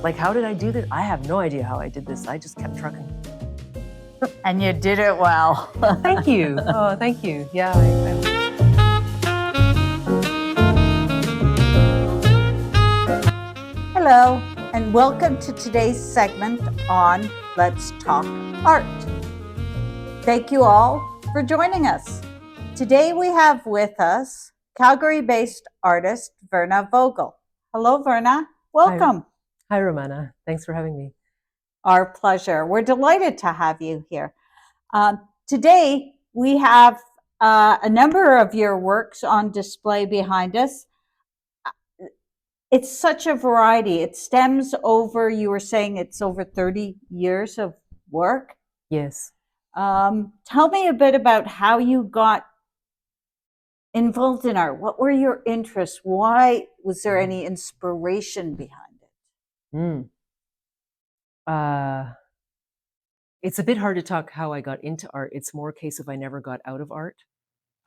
Like, how did I do this? I have no idea how I did this. I just kept trucking. And you did it well. Thank you. Oh, thank you. Yeah. Hello, and welcome to today's segment on Let's Talk Art. Thank you all for joining us. Today we have with us Calgary-based artist Verna Vogel. Hello, Verna. Welcome. Hi, Romana. Thanks for having me. Our pleasure. We're delighted to have you here. Today we have a number of your works on display behind us. It's such a variety. It stems over, you were saying it's over 30 years of work. Yes. Tell me a bit about how you got involved in art. What were your interests? Why was there any inspiration behind it? It's a bit hard to talk how I got into art. It's more a case of I never got out of art.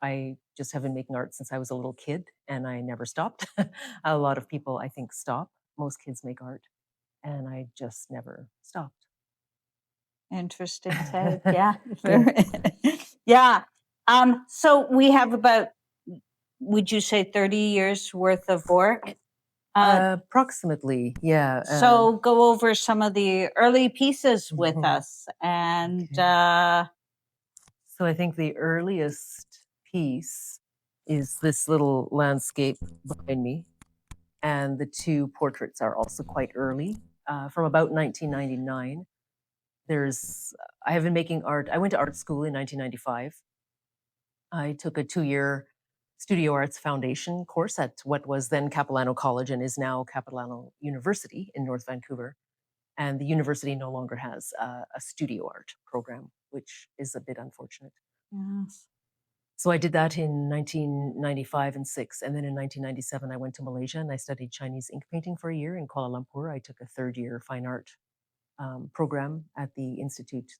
I just have been making art since I was a little kid, and I never stopped. A lot of people, I think, stop. Most kids make art, and I just never stopped. Interesting take. Yeah. Yeah. So we have about, would you say 30 years worth of work? Approximately, yeah. So go over some of the early pieces with us. And okay. So I think the earliest piece is this little landscape behind me. And the two portraits are also quite early, from about 1999. I have been making art. I went to art school in 1995. I took a 2-year studio arts foundation course at what was then Capilano College and is now Capilano University in North Vancouver. And the university no longer has a studio art program, which is a bit unfortunate. yes. So I did that in 1995 and 6. And then in 1997, I went to Malaysia and I studied Chinese ink painting for a year in Kuala Lumpur. I took a 3rd-year fine art program at the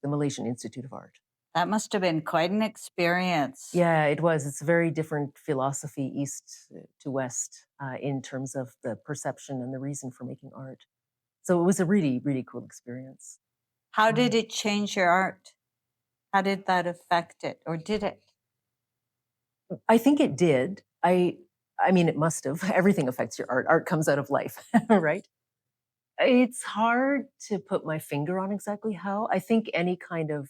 Malaysian Institute of Art. That must have been quite an experience. Yeah, it was. It's a very different philosophy, east to west, in terms of the perception and the reason for making art. So it was a really, really cool experience. How did it change your art? How did that affect it, or did it? I think it did. I mean, it must have. Everything affects your art. Art comes out of life, right? It's hard to put my finger on exactly how. I think any kind of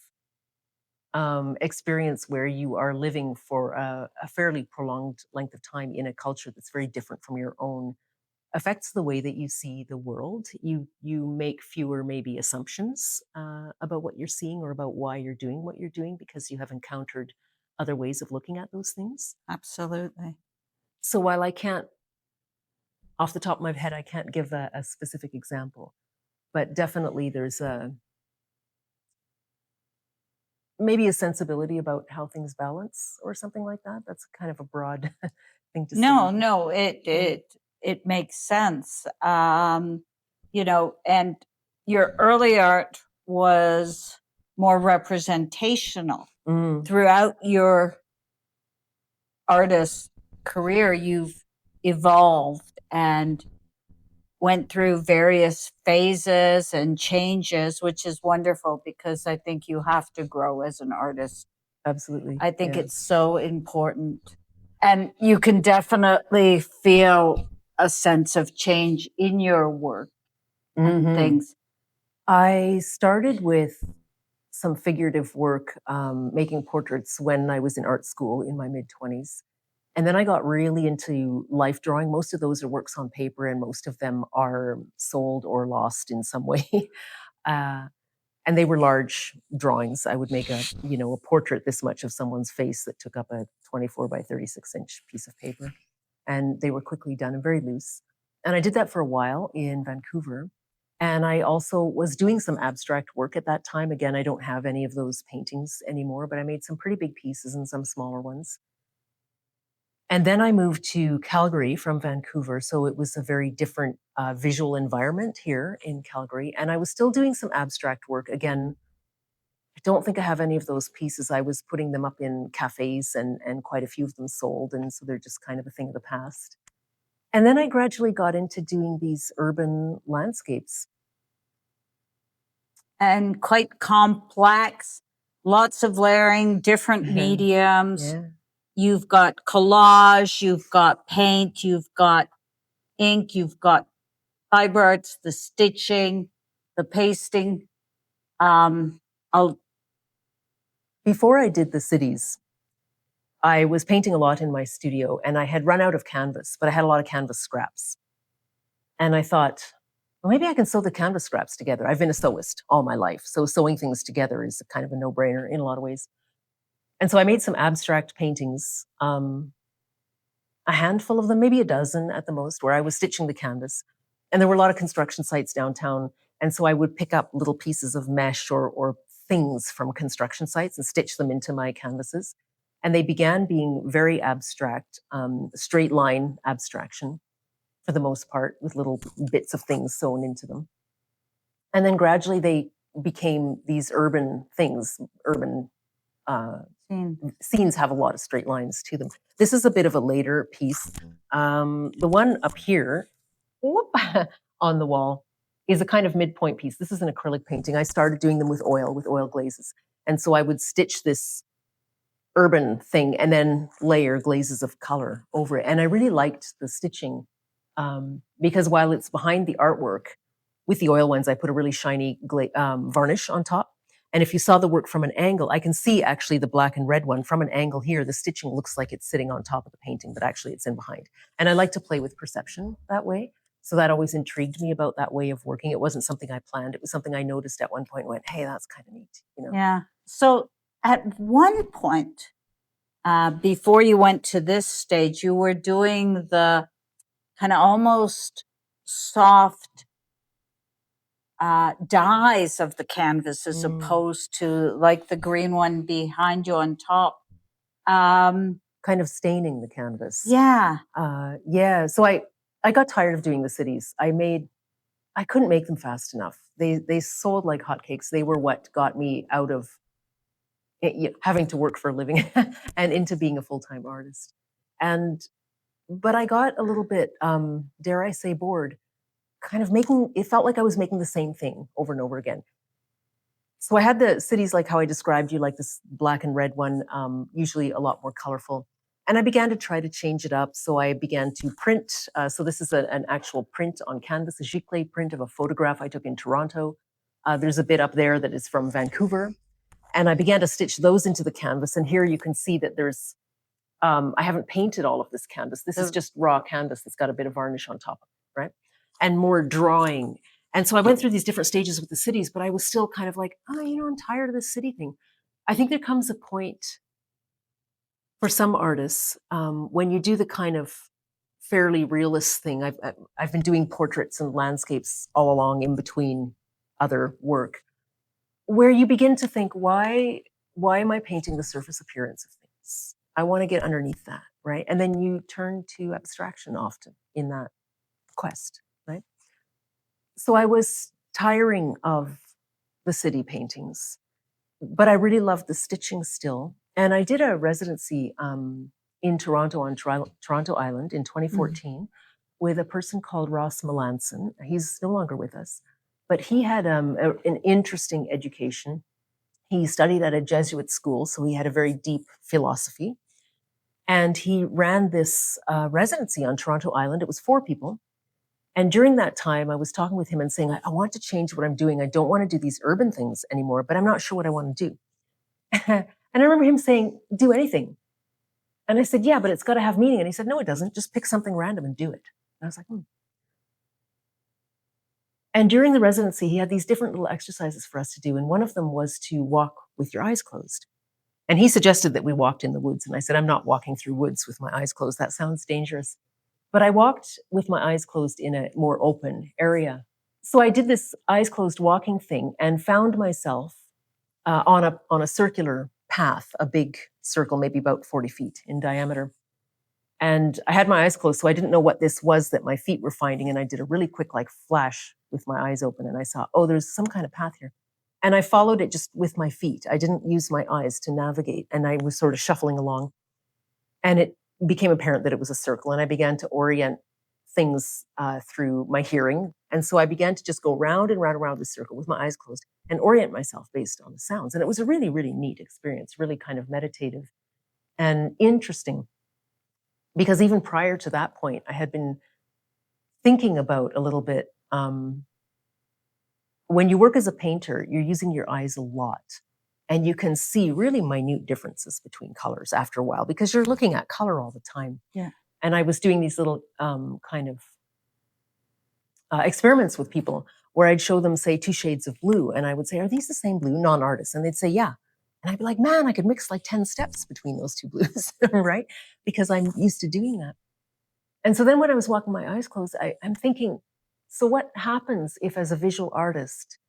experience where you are living for a fairly prolonged length of time in a culture that's very different from your own affects the way that you see the world. You make fewer maybe assumptions about what you're seeing or about why you're doing what you're doing because you have encountered other ways of looking at those things. Absolutely. So while I can't, off the top of my head, I can't give a specific example, but definitely there's maybe a sensibility about how things balance or something like that. That's kind of a broad thing to say. No, it makes sense. You know, and your early art was more representational. Throughout your artist career, you've evolved and went through various phases and changes, which is wonderful because I think you have to grow as an artist. Absolutely. I think it's so important. And you can definitely feel a sense of change in your work and things. I started with some figurative work, making portraits when I was in art school in my mid-20s. And then I got really into life drawing. Most of those are works on paper, and most of them are sold or lost in some way. And they were large drawings. I would make a portrait this much of someone's face that took up a 24 by 36 inch piece of paper. And they were quickly done and very loose. And I did that for a while in Vancouver. And I also was doing some abstract work at that time. Again, I don't have any of those paintings anymore, but I made some pretty big pieces and some smaller ones. And then I moved to Calgary from Vancouver. So it was a very different visual environment here in Calgary. And I was still doing some abstract work. Again, I don't think I have any of those pieces. I was putting them up in cafes and quite a few of them sold. And so they're just kind of a thing of the past. And then I gradually got into doing these urban landscapes and quite complex, lots of layering, different mediums. Yeah. You've got collage, you've got paint, you've got ink, you've got fiber arts, the stitching, the pasting. Before I did the cities, I was painting a lot in my studio and I had run out of canvas, but I had a lot of canvas scraps. And I thought, well, maybe I can sew the canvas scraps together. I've been a sewist all my life, so sewing things together is kind of a no-brainer in a lot of ways. And so I made some abstract paintings, a handful of them, maybe a dozen at the most, where I was stitching the canvas. And there were a lot of construction sites downtown. And so I would pick up little pieces of mesh or things from construction sites and stitch them into my canvases. And they began being very abstract, straight line abstraction for the most part, with little bits of things sewn into them. And then gradually they became these urban things, urban scenes have a lot of straight lines to them. This is a bit of a later piece. The one up here on the wall is a kind of midpoint piece. This is an acrylic painting. I started doing them with oil glazes. And so I would stitch this urban thing and then layer glazes of color over it. And I really liked the stitching because while it's behind the artwork, with the oil ones, I put a really shiny varnish on top. And if you saw the work from an angle, I can see actually the black and red one from an angle here. The stitching looks like it's sitting on top of the painting, but actually it's in behind. And I like to play with perception that way. So that always intrigued me about that way of working. It wasn't something I planned. It was something I noticed at one point and went, hey, that's kind of neat. You know? Yeah. So at one point, before you went to this stage, you were doing the kind of almost soft dyes of the canvas as opposed to like the green one behind you on top. Kind of staining the canvas. Yeah. Yeah. So I got tired of doing the cities. I couldn't make them fast enough. They sold like hotcakes. They were what got me out of having to work for a living and into being a full-time artist. But I got a little bit, dare I say, bored, kind of it felt like I was making the same thing over and over again. So I had the cities like how I described you, like this black and red one, usually a lot more colorful. And I began to try to change it up. So I began to print. So this is an actual print on canvas, a giclée print of a photograph I took in Toronto. There's a bit up there that is from Vancouver. And I began to stitch those into the canvas. And here you can see that there's, I haven't painted all of this canvas. This is just raw canvas that's got a bit of varnish on top of it, right? And more drawing. And so I went through these different stages with the cities, but I was still kind of like, oh, I'm tired of this city thing. I think there comes a point for some artists when you do the kind of fairly realist thing. I've been doing portraits and landscapes all along in between other work, where you begin to think, why am I painting the surface appearance of things? I want to get underneath that, right? And then you turn to abstraction often in that quest, right? So I was tiring of the city paintings, but I really loved the stitching still. And I did a residency in Toronto on Toronto Island in 2014 with a person called Ross Melanson. He's no longer with us, but he had an interesting education. He studied at a Jesuit school, so he had a very deep philosophy. And he ran this residency on Toronto Island. It was 4 people. And during that time, I was talking with him and saying, I want to change what I'm doing. I don't want to do these urban things anymore, but I'm not sure what I want to do. And I remember him saying, do anything. And I said, yeah, but it's got to have meaning. And he said, no, it doesn't. Just pick something random and do it. And I was like, And during the residency, he had these different little exercises for us to do. And one of them was to walk with your eyes closed. And he suggested that we walked in the woods. And I said, I'm not walking through woods with my eyes closed. That sounds dangerous. But I walked with my eyes closed in a more open area. So I did this eyes closed walking thing and found myself on a circular path, a big circle, maybe about 40 feet in diameter. And I had my eyes closed, so I didn't know what this was that my feet were finding. And I did a really quick like flash with my eyes open. And I saw, oh, there's some kind of path here. And I followed it just with my feet. I didn't use my eyes to navigate. And I was sort of shuffling along. And it became apparent that it was a circle. And I began to orient things through my hearing. And so I began to just go round and round and round the circle with my eyes closed and orient myself based on the sounds. And it was a really, really neat experience, really kind of meditative and interesting. Because even prior to that point, I had been thinking about a little bit. When you work as a painter, you're using your eyes a lot. And you can see really minute differences between colors after a while because you're looking at color all the time. Yeah. And I was doing these little kind of experiments with people where I'd show them, say, 2 shades of blue. And I would say, are these the same blue? Non-artists. And they'd say, yeah. And I'd be like, man, I could mix like 10 steps between those 2 blues, right? Because I'm used to doing that. And so then when I was walking my eyes closed, I'm thinking, so what happens if as a visual artist,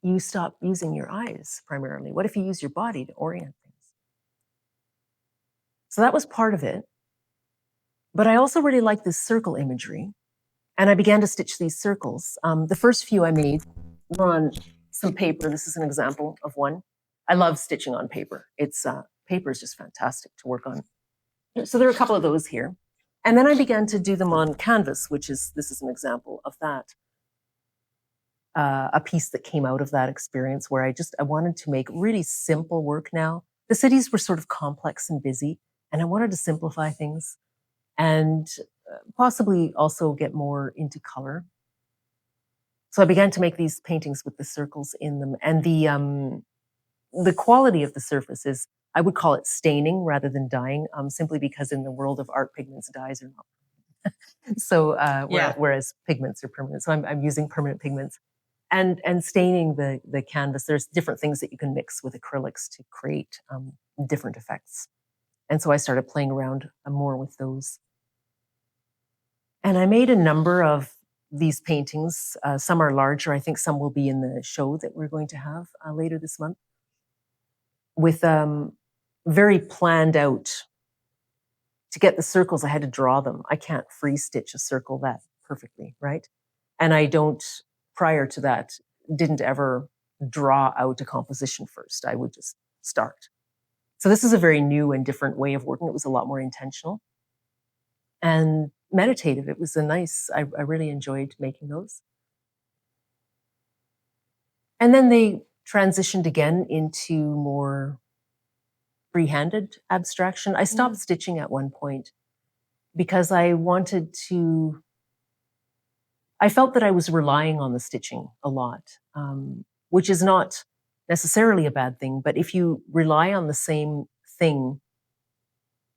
you stop using your eyes primarily? What if you use your body to orient things? So that was part of it. But I also really like this circle imagery. And I began to stitch these circles. The first few I made were on some paper. This is an example of one. I love stitching on paper. Paper is just fantastic to work on. So there are a couple of those here. And then I began to do them on canvas, this is an example of that. A piece that came out of that experience where I wanted to make really simple work now. The cities were sort of complex and busy, and I wanted to simplify things and possibly also get more into color. So I began to make these paintings with the circles in them. And the quality of the surface is, I would call it staining rather than dyeing, simply because in the world of art, pigments, dyes are not. So whereas pigments are permanent. So I'm using permanent pigments. And staining the canvas, there's different things that you can mix with acrylics to create different effects. And so I started playing around more with those. And I made a number of these paintings. Some are larger. I think some will be in the show that we're going to have later this month, with very planned out. To get the circles, I had to draw them. I can't free stitch a circle that perfectly, right? And I don't, prior to that, didn't ever draw out a composition first. I would just start. So this is a very new and different way of working. It was a lot more intentional and meditative. It was I really enjoyed making those. And then they transitioned again into more free-handed abstraction. I stopped stitching at one point because I felt that I was relying on the stitching a lot, which is not necessarily a bad thing. But if you rely on the same thing,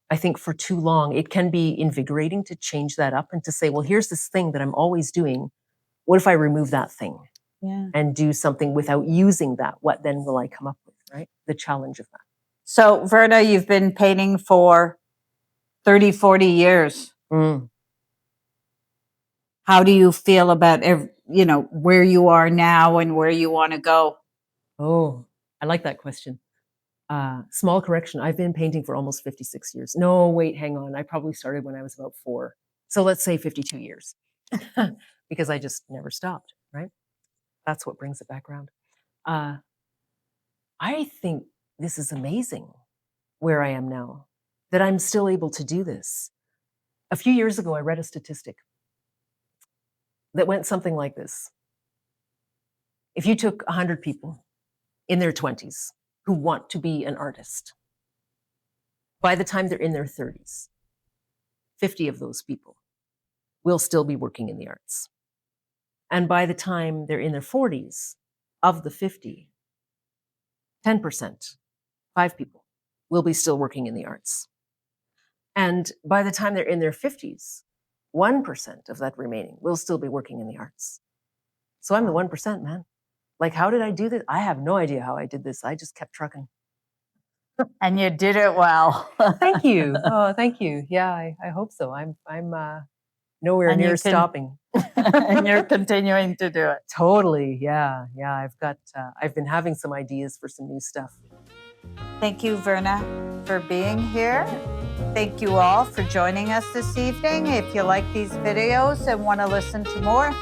I think for too long, it can be invigorating to change that up and to say, well, here's this thing that I'm always doing. What if I remove that thing and do something without using that? What then will I come up with, right? The challenge of that. So, Verna, you've been painting for 30, 40 years. How do you feel about, where you are now and where you want to go? Oh, I like that question. Small correction. I've been painting for almost 56 years. No, wait, hang on. I probably started when I was about 4. So let's say 52 years because I just never stopped, right? That's what brings it back around. I think this is amazing where I am now, that I'm still able to do this. A few years ago, I read a statistic that went something like this. If you took 100 people in their 20s who want to be an artist, by the time they're in their 30s, 50 of those people will still be working in the arts. And by the time they're in their 40s, of the 50, 10%, 5 people, will be still working in the arts. And by the time they're in their 50s, 1% of that remaining will still be working in the arts. So I'm the 1%, man. Like, how did I do this? I have no idea how I did this. I just kept trucking. And you did it well. Thank you. Oh, thank you. Yeah, I hope so. I'm nowhere near stopping. And you're continuing to do it. Totally. Yeah. I've been having some ideas for some new stuff. Thank you, Verna, for being here. Thank you all for joining us this evening. If you like these videos and want to listen to more,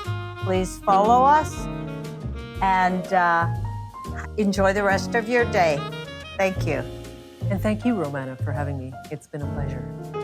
please follow us and enjoy the rest of your day. Thank you. And thank you, Romana, for having me. It's been a pleasure.